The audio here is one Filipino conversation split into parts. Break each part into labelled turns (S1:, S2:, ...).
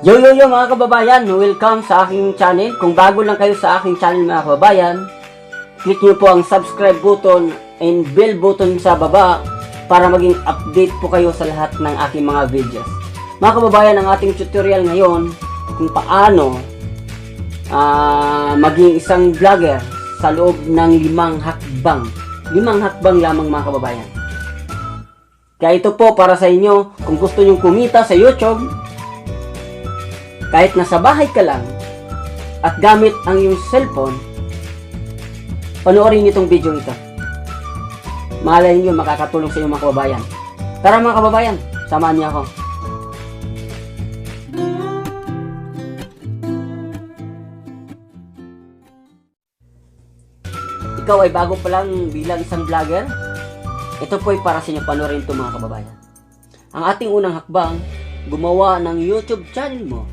S1: Yo mga kababayan, welcome sa aking channel. Kung bago lang kayo sa aking channel mga kababayan, click nyo po ang subscribe button and bell button sa baba para maging update po kayo sa lahat ng aking mga videos. Mga kababayan, ang ating tutorial ngayon kung paano maging isang vlogger sa loob ng 5 hakbang. 5 hakbang lamang mga kababayan. Kaya ito po para sa inyo kung gusto nyo kumita sa YouTube, kahit nasa bahay ka lang at gamit ang iyong cellphone, panoorin itong video ito. Malay niyo makakatulong sa inyong mga kababayan. Tara mga kababayan, samahan niyo ako. Ikaw ay bago pa lang bilang isang vlogger? Ito po ay para sa inyo, panoorin ito mga kababayan. Ang ating unang hakbang, gumawa ng YouTube channel mo.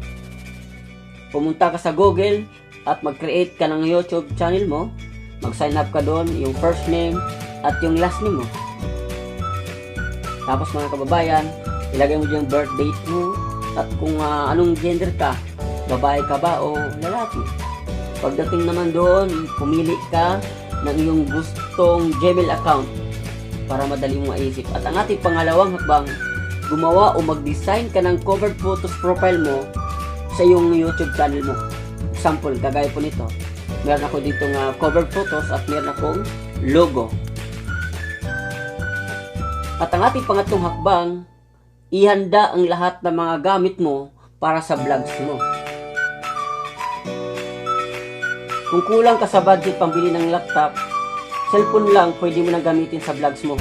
S1: Pumunta ka sa Google at mag-create ka ng YouTube channel mo. Mag-sign up ka doon, yung first name at yung last name mo. Tapos mga kababayan, ilagay mo yung birth date mo at kung anong gender ka, babae ka ba o lalaki. Pagdating naman doon, pumili ka ng iyong gustong Gmail account para madali mo maisip. At ang ating pangalawang hakbang, gumawa o mag-design ka ng covered photos profile mo sa iyong YouTube channel mo. Example, kagaya po nito. Meron ako dito ng covered photos at meron akong logo. At ang ating pangatlong hakbang, ihanda ang lahat ng mga gamit mo para sa vlogs mo. Kung kulang ka sa budget pambili ng laptop, cellphone lang pwede mo nang gamitin sa vlogs mo.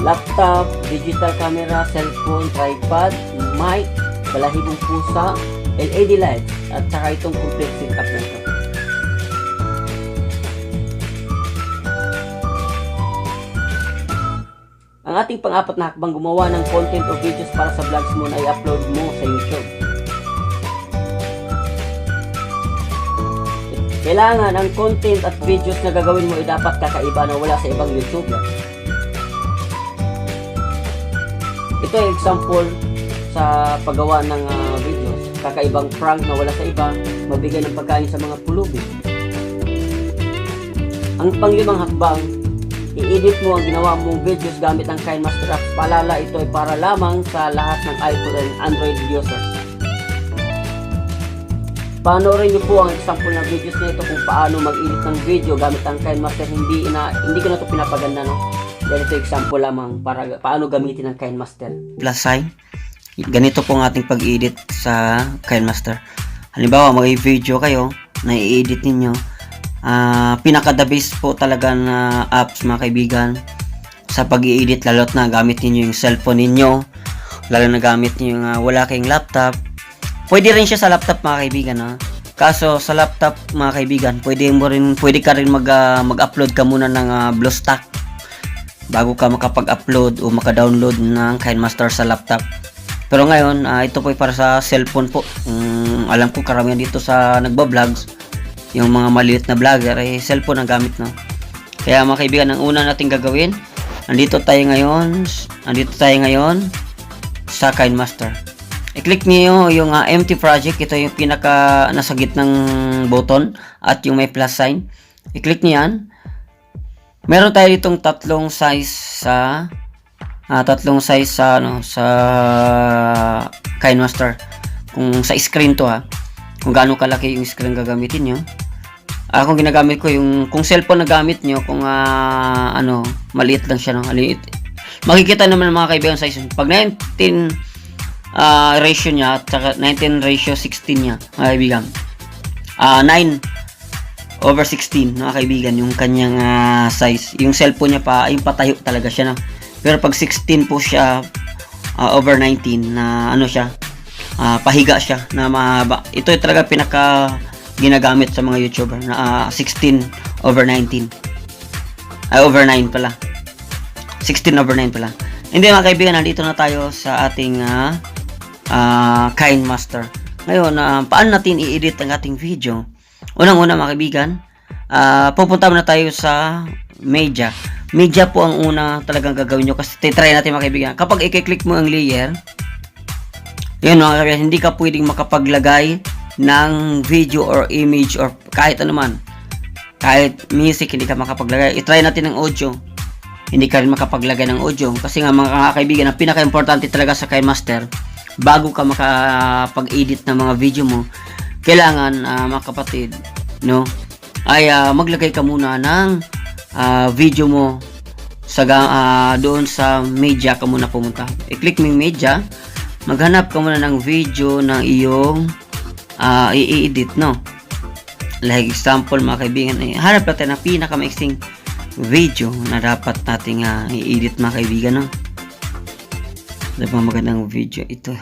S1: Laptop, digital camera, cellphone, tripod, mic, balahibong pusa, LED lights, at saka itong complete setup na ito. Ang ating pang-apat na hakbang, gumawa ng content o videos para sa vlogs mo na i-upload mo sa YouTube. Kailangan ang content at videos na gagawin mo ay dapat kakaiba na wala sa ibang YouTuber. Ito ay example sa paggawa ng videos. Kakaibang prank na wala sa iba, mabigay ng pagkain sa mga pulubi. Ang panglimang hakbang, i-edit mo ang ginawa mong videos gamit ang KineMaster app. Paalala, ito ay para lamang sa lahat ng iPhone and Android users. Panoorin niyo po ang example ng videos na ito kung paano mag-edit ng video gamit ang KineMaster. Hindi ko na ito pinapaganda, no? Dahil ito example lamang para paano gamitin ang KineMaster.
S2: Plus sign. Ganito po ang ating pag-edit sa KineMaster. Halimbawa, mag-video kayo na i-edit ninyo. Pinaka-the best po talaga na apps mga kaibigan sa pag-i-edit, lalo't na gamit ninyo yung cellphone ninyo, lalo na gamit niyo yung wala kayong laptop. Pwede rin siya sa laptop mga kaibigan, ha? Kaso sa laptop mga kaibigan, pwede ka rin mag-upload ka muna ng BlueStack bago ka makapag-upload o maka-download ng KineMaster sa laptop. Pero ngayon, ito po ay para sa cellphone po. Alam ko karamihan dito sa nagba-vlogs, yung mga maliit na vlogger ay cellphone ang gamit, no? Kaya mga kaibigan, ang una nating gagawin, andito tayo ngayon sa KineMaster. I-click niyo yung empty project. Ito yung pinaka nasa gitnang button at yung may plus sign. I-click niyo yan. Meron tayo ditong tatlong size sa sa KineMaster. Kung sa screen to, kung gaano kalaki yung screen gagamitin nyo. Kung ginagamit ko yung kung cellphone na gamit nyo, kung maliit lang siya, no? Maliit. Makikita naman ng mga kaibigan size. Pag 19 ratio niya at saka 19:16 niya, mga kaibigan. 9/16 mga kaibigan yung kanyang size. Yung cellphone niya pa yung patayo talaga siya, no? Pero pag 16 po siya over 19 na pahiga siya na mahaba. Ito ay talaga pinaka ginagamit sa mga YouTuber na 16/19. Over 9 pala. 16/9 pala. Hindi mga kaibigan, nandito na tayo sa ating KineMaster. Ngayon, paano natin i-edit ang ating video? Unang-una mga kaibigan, pupunta muna tayo sa media. Media po ang una talagang gagawin nyo kasi try natin mga kaibigan. Kapag i-click mo ang layer, Yun mga kaibigan, hindi ka pwedeng makapaglagay ng video or image or kahit ano man. Kahit music, hindi ka makapaglagay. I-try natin ng audio. Hindi ka rin makapaglagay ng audio. Kasi nga mga kaibigan, ang pinaka-importante talaga sa KineMaster, bago ka makapag-edit ng mga video mo, kailangan mga kapatid, no, ay maglagay ka muna ng video mo sa doon sa media ka muna pumunta. I-click mo yung media, maghanap ka muna ng video ng iyong i-edit, no. Like example mga kaibigan, hanap natin ang pinakamaiksing video na dapat nating i-edit mga kaibigan, no. Diba magandang video ito.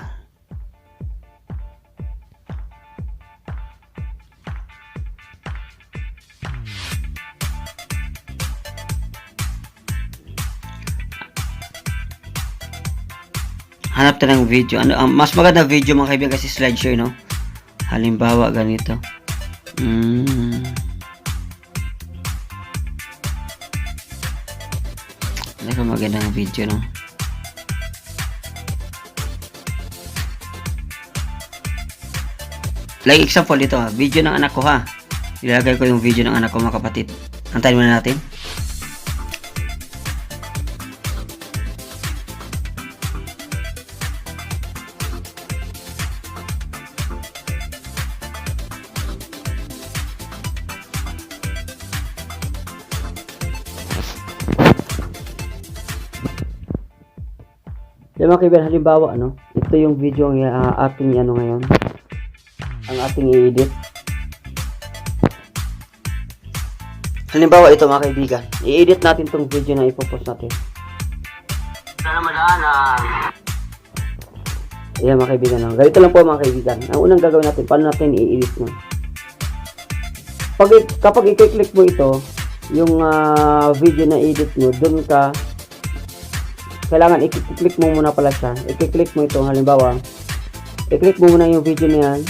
S2: Hanap tayo ng video. Mas maganda video mga kaibigan kasi slideshow, no? Halimbawa, ganito. Ano magandang video, no? Like example dito, video ng anak ko, ha. Ilalagay ko yung video ng anak ko mga kapatid. Antayin muna natin. Yung mga kaibigan, halimbawa, ito yung video ng ating ngayon, ang ating i-edit. Halimbawa ito mga kaibigan, i-edit natin tong video na ipopost natin. Sana madaanan. Ayan mga kaibigan, ganito lang po mga kaibigan. Ang unang gagawin natin, paano natin i-edit mo? Kapag i-click mo ito, yung video na edit mo, dun ka kailangan i-click mo muna pala siya. I-click mo ito, halimbawa, i-click mo muna yung video na yan,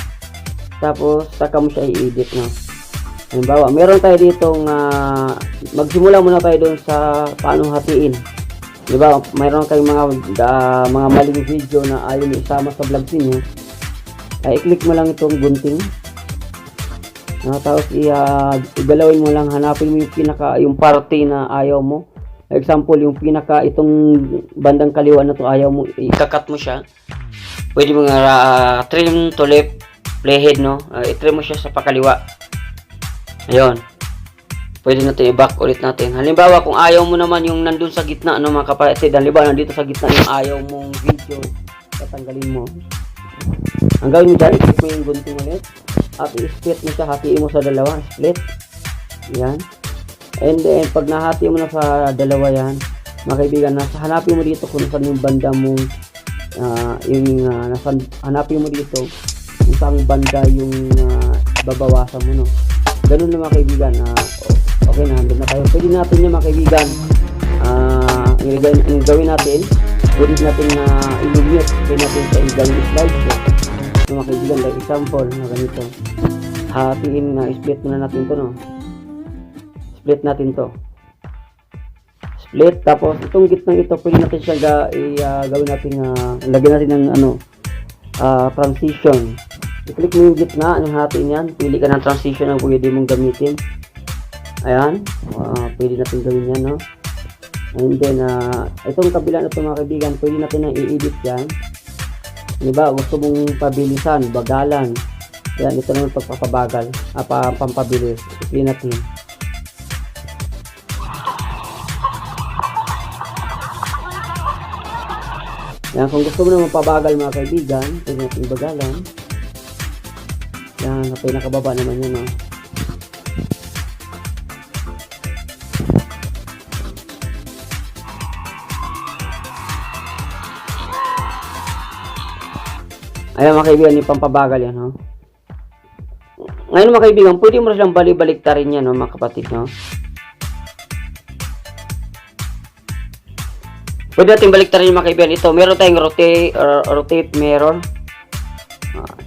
S2: tapos saka mo siya i-edit, no. Halimbawa, meron tayo ditong magsimula muna tayo doon sa paano hatiin. Diba, mayroon kayong mga maling video na ayaw mo isama sa vlog niyo. Ay i-click mo lang itong gunting. No, tapos igalawin mo lang, hanapin mo yung party na ayaw mo. Example, yung itong bandang kaliwa na to ayaw mo, ikakat mo siya. Pwede mo nga trim to left, playhead, no. I-trim mo siya sa pakaliwa. Ayun. Pwede natin i-back ulit natin. Halimbawa, kung ayaw mo naman yung nandun sa gitna, mga kapatid, halimbawa, nandito sa gitna yung ayaw mong video, tatanggalin mo. Ang gawin mo dyan, i-click mo yung gunting ulit, at i-split mo siya, hatiin mo sa dalawa, split. Yan. And then, pag nahati mo na sa dalawa yan, mga kaibigan, hanapin mo dito kung saan yung banda mong, hanapin mo dito kung saan banda yung babawasan mo, no. Ganun na mga kaibigan, okay na, handa na tayo. Pwede natin yung mga kaibigan, ang gawin natin, pwede natin i-mute, pwede natin sa gawin slide. So, mga kaibigan, like example, na ganito. Hatiin split muna natin to, no. Split natin to. Split, tapos itong gitnang ito, pwede natin siya gawin natin, lagyan natin ng transition. I-click mo yung gitna, ng hatiin yan, pili ka ng transition na pwede mong gamitin. Ayan, pwede natin gawin yan, no. And then, itong kabila na ito mga kaibigan, pwede natin na i-edit yan. Diba, gusto mong pabilisan, bagalan. Yan, ito naman pagpapabagal, pampabilis. I-click natin. Yan, kung gusto mo na mapabagal mga kaibigan, pwede natin bagalan. Yan, pinakababa naman yun, no. Ayan mga kaibigan, yung pampabagal yan, no. Ngayon mga kaibigan, pwede mo na silang balik-baliktarin yan, no, mga kapatid, no. Pwede natin baliktarin yung mga kaibigan. Ito, meron tayong rotate mirror.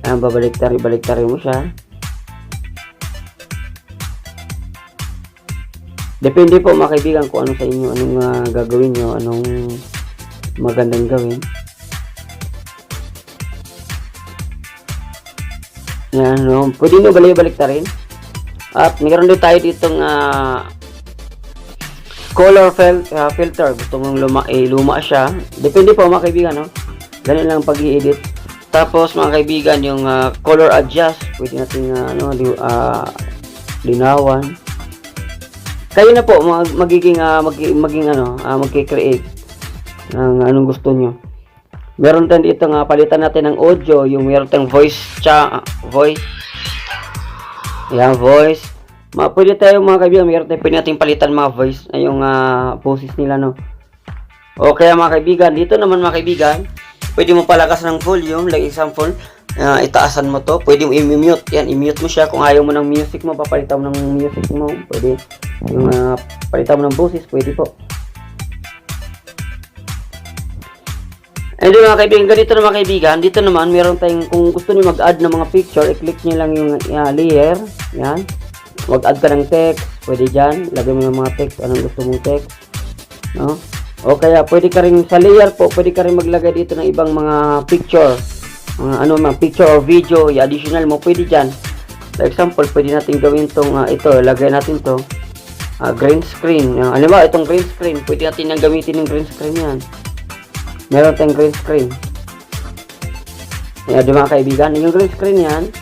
S2: Ayan, baliktarin mo siya. Depende po mga kaibigan kung ano sa inyo, anong gagawin nyo, anong magandang gawin.
S1: Yan, no? Pwede nyo balik ta rin. At meron din tayo ditong color filter. Gusto mong luma siya. Depende po mga kaibigan, no? Ganun lang pag-i-edit. Tapos mga kaibigan, yung color adjust. Pwede natin linawan. Kayo na po magiging magki-create ng anong gusto nyo. Meron din dito palitan natin ng audio, yung meron tayong voice. Ayan, voice. Pwede tayo mga kaibigan, pwede natin palitan mga voice na yung boses nila, no. O kaya mga kaibigan, dito naman mga kaibigan, pwede mo palakas ng volume, like example, itaasan mo to, pwede mo i-mute. Yan, i-mute mo siya kung ayaw mo ng music mo, papalitan mo ng music mo, pwede. Yung palitan mo ng boses, pwede po. And then mga kaibigan, ganito na mga kaibigan, dito naman meron tayong, kung gusto niyo mag-add ng mga picture, i-click niyo lang yung layer, yan. Mag-add ka ng text, pwede dyan, lagay mo yung mga text, anong gusto mong text, no? O kaya pwede ka rin sa layer po, pwede ka rin maglagay dito ng ibang mga picture, mga picture or video, i-additional mo, pwede dyan. For example, pwede natin gawin tong ito, lagay natin to green screen. Alam mo, itong green screen, pwede natin nang gamitin yung green screen yan. Meron tayong green screen. Ayan, di mga kaibigan, yung green screen yan,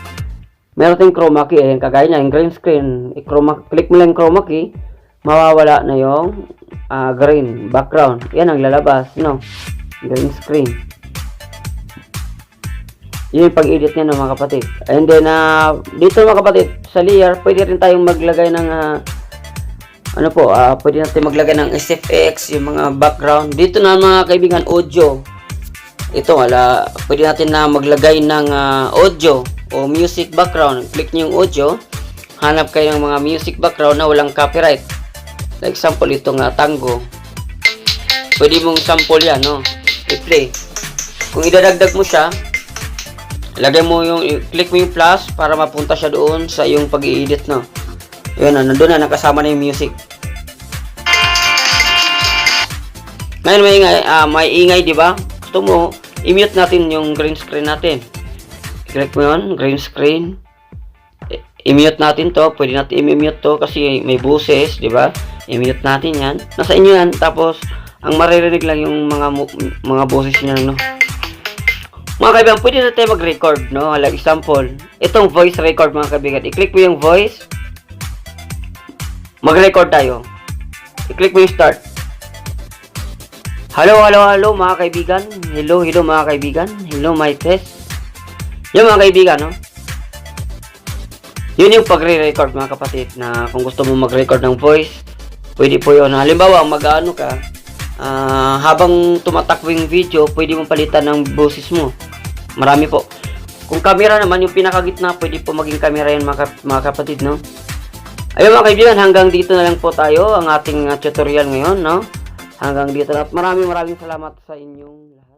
S1: meron tayong chroma key. Ayan, kagaya niya, yung green screen, click mo lang yung chroma key, mawawala na yung green background. Yan ang lalabas, no? Green screen. Yun yung pag-edit niya, no, mga kapatid. And then, dito mga kapatid, sa layer, pwede rin tayong maglagay ng pwede natin maglagay ng SFX, yung mga background. Dito na mga kaibigan, audio. Ito, pwede natin na maglagay ng audio o music background. Click nyo yung audio. Hanap kayo ng mga music background na walang copyright. Like example, itong tango. Pwede mong sample yan, no? I-play. Kung idadagdag mo siya, click mo yung plus para mapunta siya doon sa yung pag-i-edit, no? Yun, nandun na, nakasama na yung music. Ngayon may ingay, di ba? Gusto mo, i-mute natin yung green screen natin. Click mo yun, green screen. I-mute natin to, pwede natin i-mute to kasi may boses, di ba? I-mute natin yan. Nasa inyo yan, tapos ang maririnig lang yung mga boses niya, no? Mga kaibigan, pwede na tayo mag-record, no? Like example, itong voice record mga kaibigan. I-click mo yung voice. Mag-record tayo. I-click mo yung start. Hello mga kaibigan. Hello mga kaibigan. Hello my test. Yung mga kaibigan, no? Yun yung pagre-record mga kapatid na kung gusto mo mag-record ng voice, pwede po yun. Halimbawa, habang tumatakbo yung video, pwede mo palitan ng boses mo. Marami po. Kung camera naman, yung pinakagitna, pwede po maging camera yan mga kapatid, no? Ayun mga kaibigan, hanggang dito na lang po tayo ang ating tutorial ngayon, no? Hanggang dito na. Maraming salamat sa inyong lahat.